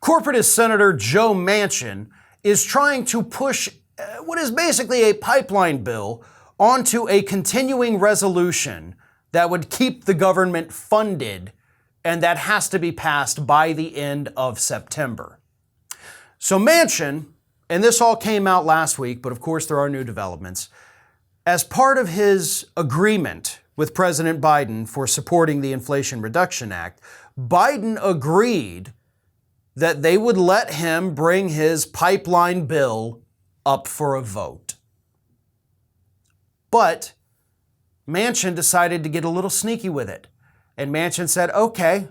Corporatist Senator Joe Manchin is trying to push what is basically a pipeline bill onto a continuing resolution that would keep the government funded, and that has to be passed by the end of September. So Manchin, and this all came out last week, but of course there are new developments, as part of his agreement with President Biden for supporting the Inflation Reduction Act, Biden agreed that they would let him bring his pipeline bill up for a vote. But Manchin decided to get a little sneaky with it. And Manchin said, okay,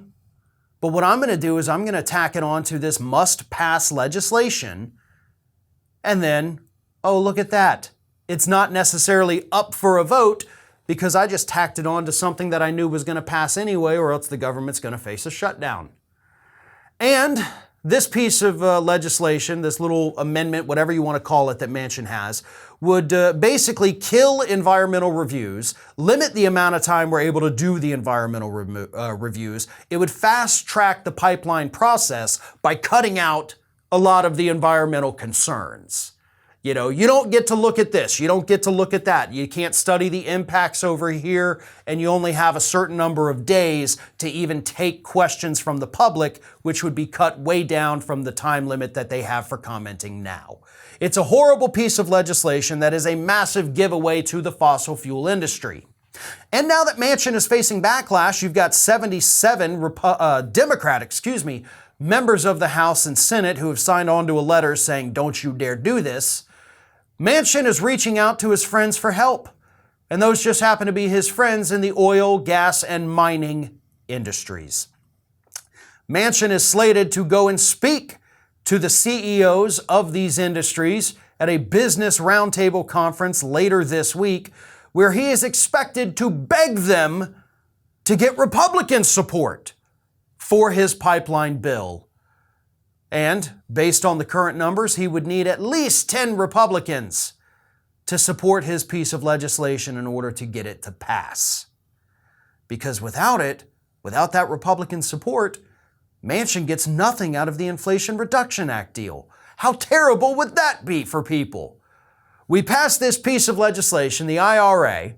but what I'm going to do is I'm going to tack it on to this must-pass legislation. And then, oh, look at that. It's not necessarily up for a vote because I just tacked it on to something that I knew was going to pass anyway, or else the government's going to face a shutdown. And this piece of legislation, this little amendment, whatever you want to call it, that Manchin has, would basically kill environmental reviews, limit the amount of time we're able to do the environmental reviews. It would fast track the pipeline process by cutting out a lot of the environmental concerns. You know, you don't get to look at this, you don't get to look at that. You can't study the impacts over here, and you only have a certain number of days to even take questions from the public, which would be cut way down from the time limit that they have for commenting now. It's a horrible piece of legislation that is a massive giveaway to the fossil fuel industry. And now that Manchin is facing backlash, you've got 77 members of the House and Senate who have signed on to a letter saying, don't you dare do this. Manchin is reaching out to his friends for help, and those just happen to be his friends in the oil, gas, and mining industries. Manchin is slated to go and speak to the CEOs of these industries at a business roundtable conference later this week, where he is expected to beg them to get Republican support for his pipeline bill. And based on the current numbers, he would need at least 10 Republicans to support his piece of legislation in order to get it to pass. Because without that Republican support, Manchin gets nothing out of the Inflation Reduction Act deal. How terrible would that be for people? We passed this piece of legislation, the IRA,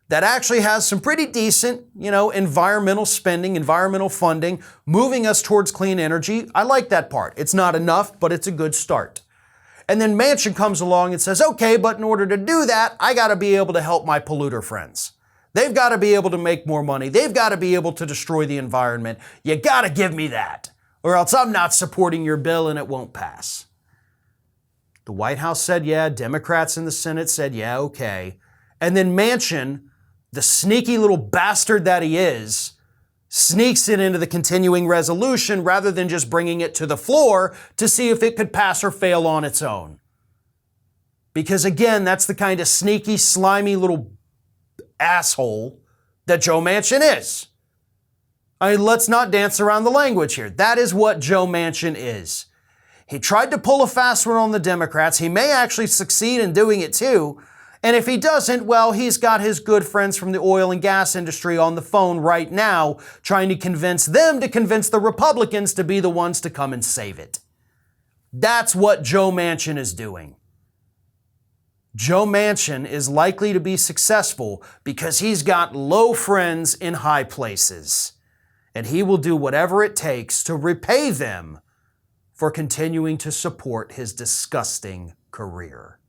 that actually has some pretty decent, environmental spending, environmental funding, moving us towards clean energy. I like that part. It's not enough, but it's a good start. And then Manchin comes along and says, okay, but in order to do that, I got to be able to help my polluter friends. They've got to be able to make more money. They've got to be able to destroy the environment. You got to give me that, or else I'm not supporting your bill and it won't pass. The White House said, yeah. Democrats in the Senate said, yeah, okay. And then Manchin, the sneaky little bastard that he is, sneaks it into the continuing resolution rather than just bringing it to the floor to see if it could pass or fail on its own. Because again, that's the kind of sneaky, slimy little asshole that Joe Manchin is. I mean, let's not dance around the language here. That is what Joe Manchin is. He tried to pull a fast one on the Democrats. He may actually succeed in doing it too. And if he doesn't, well, he's got his good friends from the oil and gas industry on the phone right now, trying to convince them to convince the Republicans to be the ones to come and save it. That's what Joe Manchin is doing. Joe Manchin is likely to be successful because he's got low friends in high places. And he will do whatever it takes to repay them for continuing to support his disgusting career.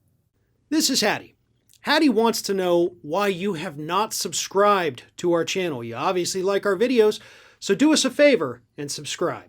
This is Hattie. Hattie wants to know why you have not subscribed to our channel. You obviously like our videos, so do us a favor and subscribe.